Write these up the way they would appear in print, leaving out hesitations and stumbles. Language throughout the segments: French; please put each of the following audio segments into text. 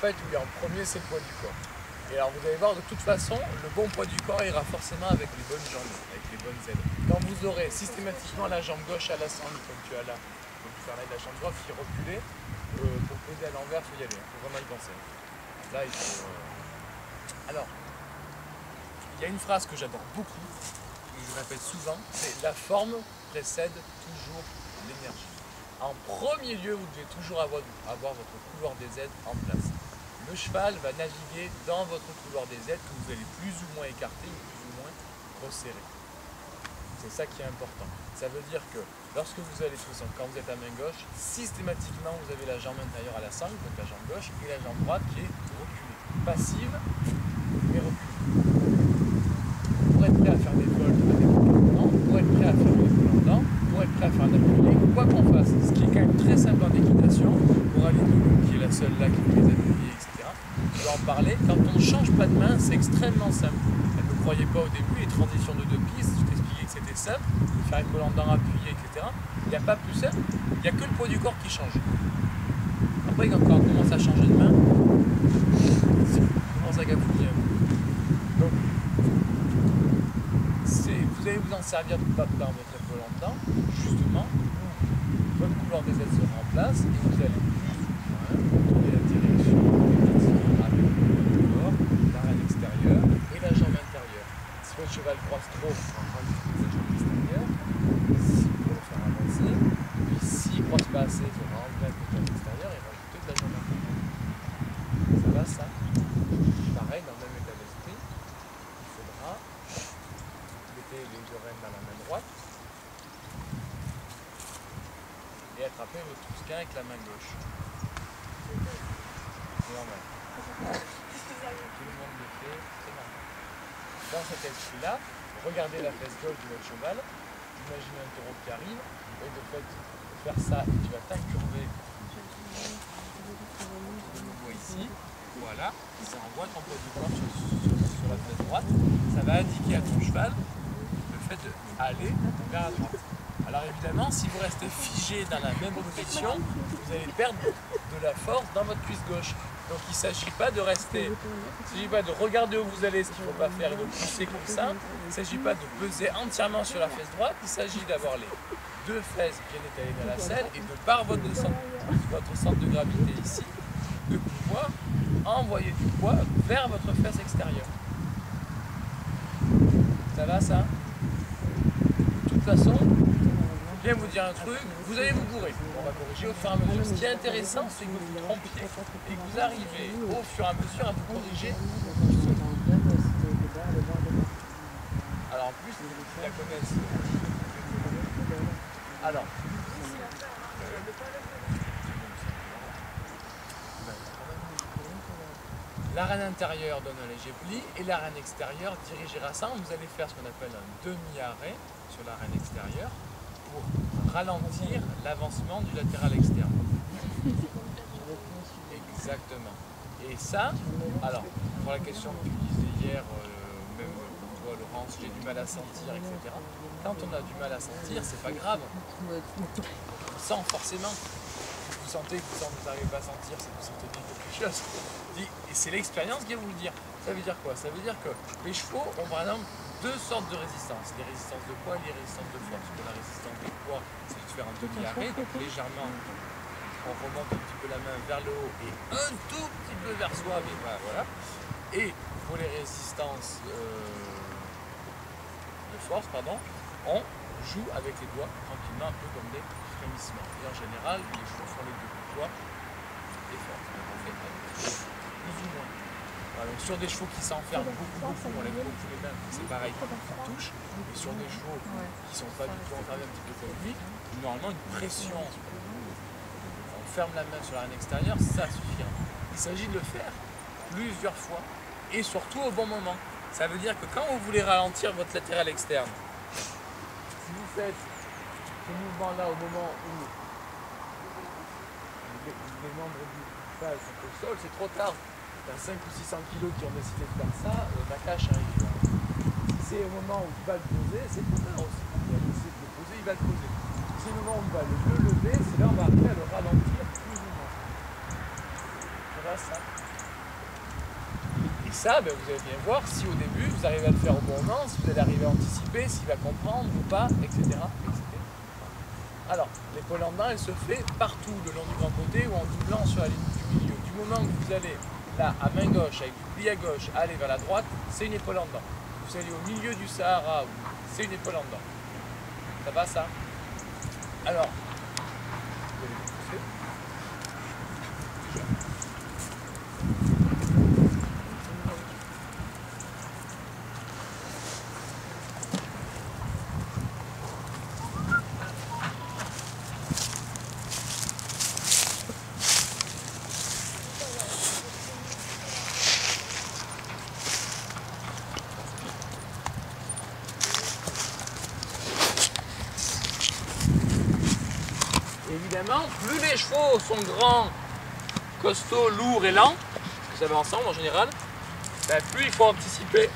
fait, oui, en premier, c'est le poids du corps. Et alors, vous allez voir, de toute façon, le bon poids du corps ira forcément avec les bonnes jambes, avec les bonnes ailes. Quand vous aurez systématiquement la jambe gauche à la sangle, comme tu as là, donc faire la jambe droite qui reculer, pour poser à l'envers, il faut y aller, il faut vraiment y penser. Là, il faut... Alors, il y a une phrase que j'adore beaucoup, que je répète souvent, c'est la forme précède toujours l'énergie. En premier lieu, vous devez toujours avoir votre couloir des aides en place. Le cheval va naviguer dans votre couloir des aides que vous allez plus ou moins écarter, plus ou moins resserrer. C'est ça qui est important. Ça veut dire que lorsque vous allez, quand vous êtes à main gauche, systématiquement vous avez la jambe intérieure à la sangle, donc la jambe gauche, et la jambe droite qui est reculée. Passive, mais reculée. Pour être prêt à faire des vols avec le pendant, pour être prêt à faire des pendant, pour être prêt à faire un appuyé, quoi qu'on fasse. Ce qui est quand même très simple en équitation, pour aller de nous, qui est la seule là qui fait les appuyés, etc. Je vais en parler. Quand on ne change pas de main, c'est extrêmement simple. Elle ne me croyait pas au début, les transitions de 2 pistes, je t'expliquais que c'était simple, de faire une collant dent appuyée, etc. Il n'y a pas plus simple, il n'y a que le poids du corps qui change. Après, quand on commence à changer de main, on commence à gafouiller. Donc, vous allez vous en servir dans votre épaule en dent, justement, votre couloir des ailes sera en place, et vous allez plus ou moins trouver la direction avec le corps, l'arène extérieure et la jambe intérieure. Si votre cheval croise trop, on rajoute la jambe extérieure, pour le faire avancer, puis s'il ne croise pas assez, il faudra enlever la jambe extérieure et rajouter de la jambe intérieure. Ça va ça? Pareil, dans le même état d'esprit, il faudra mettez les deux rênes dans la main droite et attraper votre trousquin avec la main gauche. C'est normal. Tout le monde le fait, c'est normal. Dans cet esprit-là, regardez la fesse gauche de votre cheval, imaginez un taureau qui arrive, et de fait de faire ça, tu vas t'incurver de nouveau ici, voilà, ça envoie ton poids du corps sur la fesse droite, ça va indiquer à ton cheval d'aller vers la droite. Alors évidemment, si vous restez figé dans la même position, vous allez perdre de la force dans votre cuisse gauche. Donc il ne s'agit pas de rester, il ne s'agit pas de regarder où vous allez, ce qu'il ne faut pas faire, et de pousser comme ça. Il ne s'agit pas de peser entièrement sur la fesse droite, il s'agit d'avoir les deux fesses bien étalées dans la selle et de par votre centre de gravité ici, de pouvoir envoyer du poids vers votre fesse extérieure. Ça va ça? De toute façon, je viens vous dire un truc, vous allez vous bourrer. On va corriger au fur et à mesure. Ce qui est intéressant, c'est que vous vous trompiez et que vous arrivez au fur et à mesure à vous corriger. Alors en plus, ils la connaissent. Alors, l'arène intérieure donne un léger pli et l'arène extérieure dirige rassemble. Vous allez faire ce qu'on appelle un demi-arrêt sur l'arène extérieure pour ralentir l'avancement du latéral externe. Exactement. Et ça, alors, pour la question que tu disais hier, même toi Laurence, j'ai du mal à sentir, etc. Quand on a du mal à sentir, c'est pas grave. On sent forcément. Vous sentez que vous n'arrivez pas à sentir, c'est que vous sentez bien quelque chose. Et c'est l'expérience qui va vous le dire. Ça veut dire quoi? Ça veut dire que les chevaux ont par exemple deux sortes de résistances. Les résistances de poids et les résistances de force. La résistance de poids, c'est de faire un demi-arrêt, donc légèrement, on remonte un petit peu la main vers le haut et un tout petit peu vers soi, mais voilà. Et pour les résistances de force, pardon, on joue avec les doigts tranquillement, un peu comme des frémissements. Et en général, les chevaux font les deux, poids et force. Donc on fait plus ou moins. Voilà, donc sur des chevaux qui s'enferment beaucoup, on lève beaucoup les mains, c'est pareil quand on touche. Et sur des chevaux qui ne sont pas du tout enfermés un petit peu comme lui, normalement une pression, on ferme la main sur l'arène extérieure, ça suffira. Il s'agit de le faire plusieurs fois et surtout au bon moment. Ça veut dire que quand vous voulez ralentir votre latéral externe, si vous faites ce mouvement-là au moment où les membres du cheval sont au sol, c'est trop tard. Il y a 500 ou 600 kg qui ont décidé de faire ça, la cache arrive. Si c'est au moment où il va le poser, c'est trop tard aussi. Il va décider de le poser, il va le poser. Si c'est le moment où il va le lever, c'est là où on va arriver à le ralentir plus ou moins. Ça va ça? ça, ben, vous allez bien voir si au début vous arrivez à le faire au bon moment, si vous allez arriver à anticiper, s'il va comprendre ou pas, etc. etc. Alors, l'épaule en dedans, elle se fait partout le long du grand côté ou en doublant sur la ligne du milieu. Du moment que vous allez là à main gauche, avec du pli à gauche, aller vers la droite, c'est une épaule en dedans. Vous allez au milieu du Sahara, c'est une épaule en dedans. Ça va ça? Alors, vous allez vous pousser. Évidemment, plus les chevaux sont grands, costauds, lourds et lents, que ça va ensemble en général, ben plus il faut anticiper.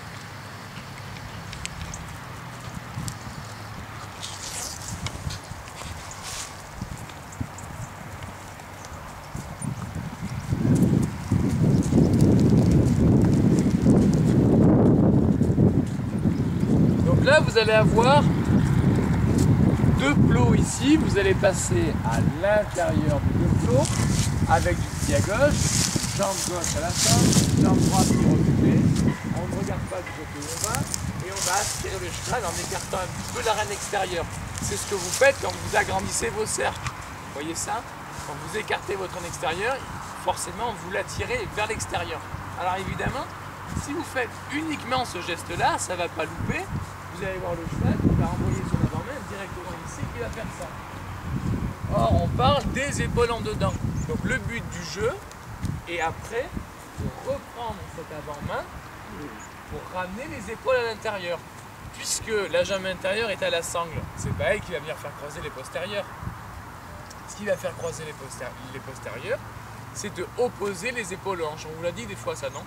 Donc là, vous allez avoir deux plots ici, vous allez passer à l'intérieur des deux plots avec du pied à gauche, jambe gauche à la fin, jambe droite qui est reculée. On ne regarde pas du côté où on va et on va aspirer le cheval en écartant un petit peu l'arène extérieure. C'est ce que vous faites quand vous agrandissez vos cercles. Vous voyez ça? Quand vous écartez votre aine extérieure, forcément vous l'attirez vers l'extérieur. Alors évidemment, si vous faites uniquement ce geste-là, ça ne va pas louper. Vous allez voir le cheval qui va envoyer son avant-main directement ici qui va faire ça. Or, on parle des épaules en dedans. Donc le but du jeu est après de reprendre cette avant-main pour ramener les épaules à l'intérieur. Puisque la jambe intérieure est à la sangle, c'est pas elle qui va venir faire croiser les postérieurs. Ce qui va faire croiser les postérieurs, c'est de opposer les épaules aux hanches. On vous l'a dit des fois ça, non?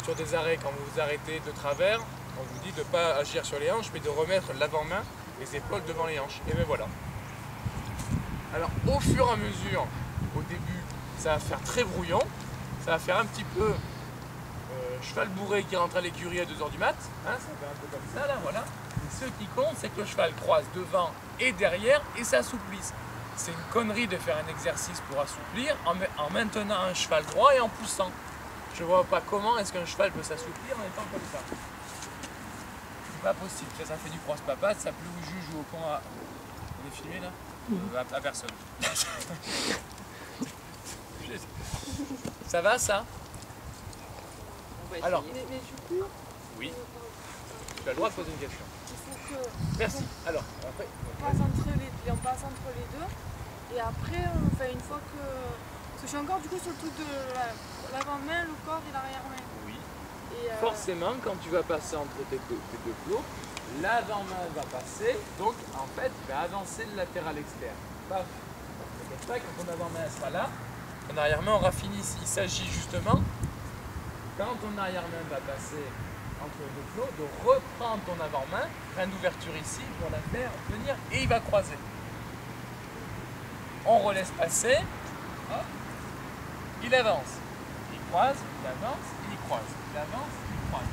Sur des arrêts, quand vous vous arrêtez de travers, on vous dit de ne pas agir sur les hanches, mais de remettre l'avant-main, les épaules devant les hanches. Et bien voilà. Alors au fur et à mesure, au début, ça va faire très brouillon, ça va faire un petit peu cheval bourré qui rentre à l'écurie à 2 h du mat, hein, ça fait un peu comme ça là, voilà. Et ce qui compte, c'est que le cheval croise devant et derrière et s'assouplisse. C'est une connerie de faire un exercice pour assouplir en maintenant un cheval droit et en poussant. Je vois pas comment est-ce qu'un cheval peut s'assouplir en étant comme ça. C'est pas possible, ça fait du cross-papatte, ça plus au juge ou au con à... On est filmé là? À personne. Ça va ça? Alors, mais du coup, oui, tu as le droit de poser une question. il faut que Merci. Alors, après, on passe entre les deux et après, une fois que... Parce que je suis encore du coup sur le truc de l'avant-main, le corps et l'arrière-main. oui. Et Forcément, quand tu vas passer entre tes deux plots, l'avant-main va passer, donc en fait, il va avancer le latéral externe. Paf. C'est comme ça, quand ton avant-main sera là, ton arrière-main aura fini. Il s'agit justement, quand ton arrière-main va passer entre les deux plots, de reprendre ton avant-main, frein d'ouverture ici pour la faire venir et il va croiser. On relaisse passer, hop, il avance, il croise, il avance, il croise, il avance, il croise.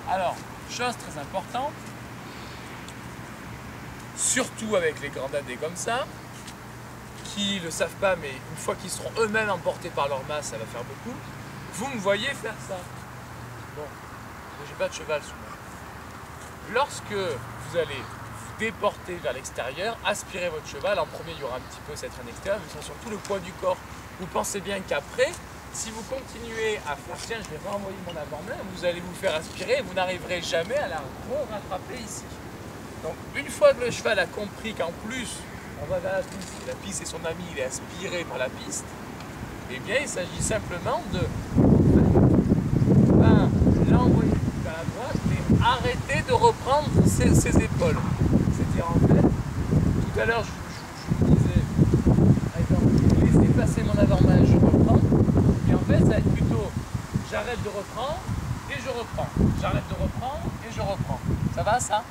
Alors, chose très importante, surtout avec les grands dadais comme ça, qui ne le savent pas, mais une fois qu'ils seront eux-mêmes emportés par leur masse, ça va faire beaucoup, vous me voyez faire ça. Bon, j'ai pas de cheval sous moi. Lorsque vous allez vous déporter vers l'extérieur, aspirez votre cheval. En premier, il y aura un petit peu cette reine extérieure, mais surtout le poids du corps. Vous pensez bien qu'après, si vous continuez à faire tiens, je vais renvoyer mon avant-main, vous allez vous faire aspirer et vous n'arriverez jamais à la rattraper ici. Donc, une fois que le cheval a compris qu'en plus, on va vers la piste et son ami, il est aspiré par la piste, eh bien, il s'agit simplement de l'envoyer vers la droite, mais arrêter de reprendre ses épaules. C'est-à-dire, en fait, tout à l'heure, je vous disais, par exemple, laissez passer mon avant-main, je reprends, et en fait, ça va être plutôt, j'arrête de reprendre, et je reprends. J'arrête de reprendre, et je reprends. Ça va, ça?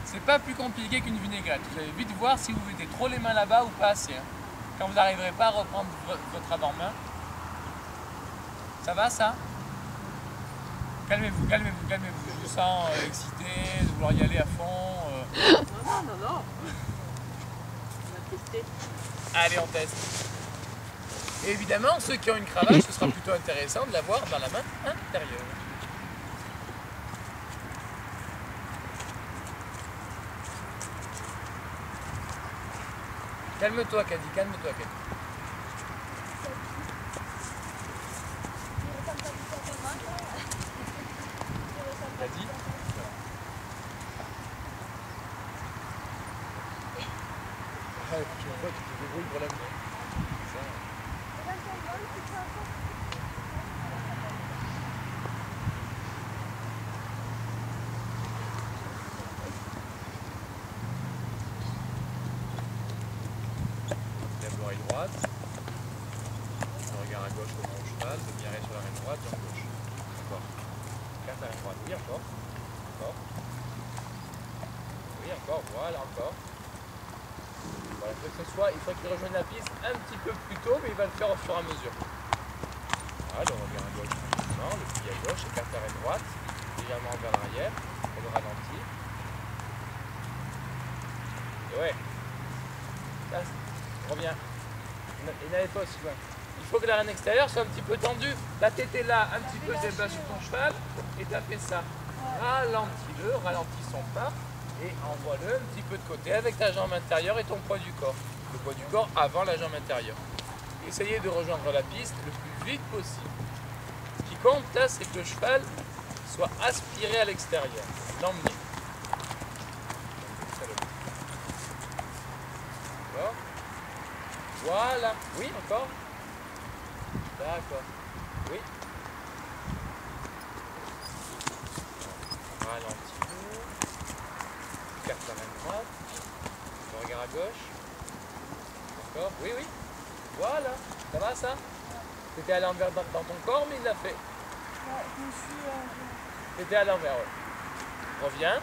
C'est pas plus compliqué qu'une vinaigrette. Vous allez vite voir si vous mettez trop les mains là-bas ou pas assez. Hein. Quand vous n'arriverez pas à reprendre votre avant-main, Ça va ça? Calmez-vous, calmez-vous, calmez-vous. Je vous sens excité, de vouloir y aller à fond. Non. On va tester. Allez, on teste. Et évidemment, ceux qui ont une cravache, ce sera plutôt intéressant de l'avoir dans la main intérieure. Calme-toi, Caddy, calme-toi, Caddy. Caddy? La prochaine fois, tu te débrouilles pour l'amener. Lève l'oreille droite. Le regard à gauche comme mon cheval. Demi-arrêt sur la main droite, jambe gauche. Encore. Carte à la main droite. Oui, encore. Encore. Oui, encore. Voilà, encore. Voilà, il faut que ce soit, il faut qu'il rejoigne la piste un petit peu plus tôt, mais il va le faire au fur et à mesure. Voilà, le regard à gauche tranquillement, le pied à gauche, écarte à la droite, légèrement vers l'arrière, et le ralenti. Et ouais. Là, reviens. Et n'allez pas aussi loin. Il faut que la reine extérieure soit un petit peu tendue. La tête est là, un petit peu bas sur ton cheval, et tu as fait ça. Ralentis-le, ralentis son pas. Et envoie-le un petit peu de côté avec ta jambe intérieure et ton poids du corps. Le poids du corps avant la jambe intérieure. Essayez de rejoindre la piste le plus vite possible. Ce qui compte là, c'est que le cheval soit aspiré à l'extérieur. L'emmener. D'accord. Voilà. Oui, encore. D'accord. Oui. Ralentis. Carte la main droite, le regard à gauche, encore, oui, voilà, ça va ça? T'étais à l'envers dans ton corps, mais il l'a fait. Ouais, je me suis... T'étais à l'envers, ouais. Reviens.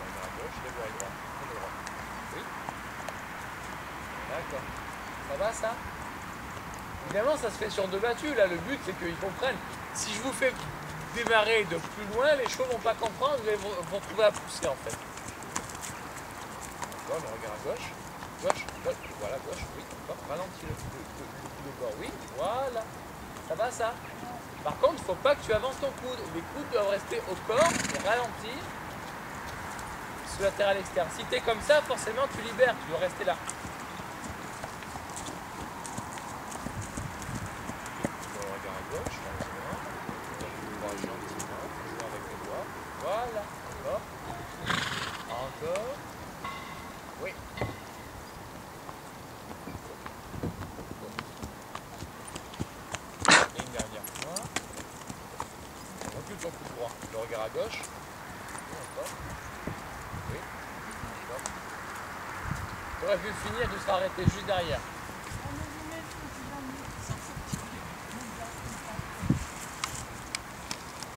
Regard à gauche, lève l'oreille droite, oui. D'accord, ça va ça? Évidemment, ça se fait sur deux battues. Là, le but, c'est qu'ils comprennent. Si je vous fais démarrer de plus loin, les chevaux ne vont pas comprendre. Vous allez vous retrouver à pousser, en fait. D'accord, le regard à gauche. Gauche, gauche. Voilà, gauche, oui. Encore. Ralentis le corps, oui. Voilà. Ça va, ça? Par contre, il ne faut pas que tu avances ton coude. Les coudes doivent rester au corps et ralentir sous latéral externe. Si tu es comme ça, forcément, tu libères. Tu dois rester là. Voilà, encore. Encore. Oui. Et une dernière fois. Recule ton coup droit. Le regard à gauche. Encore. Oui. Encore. Tu aurais pu finir, tu seras arrêté juste derrière.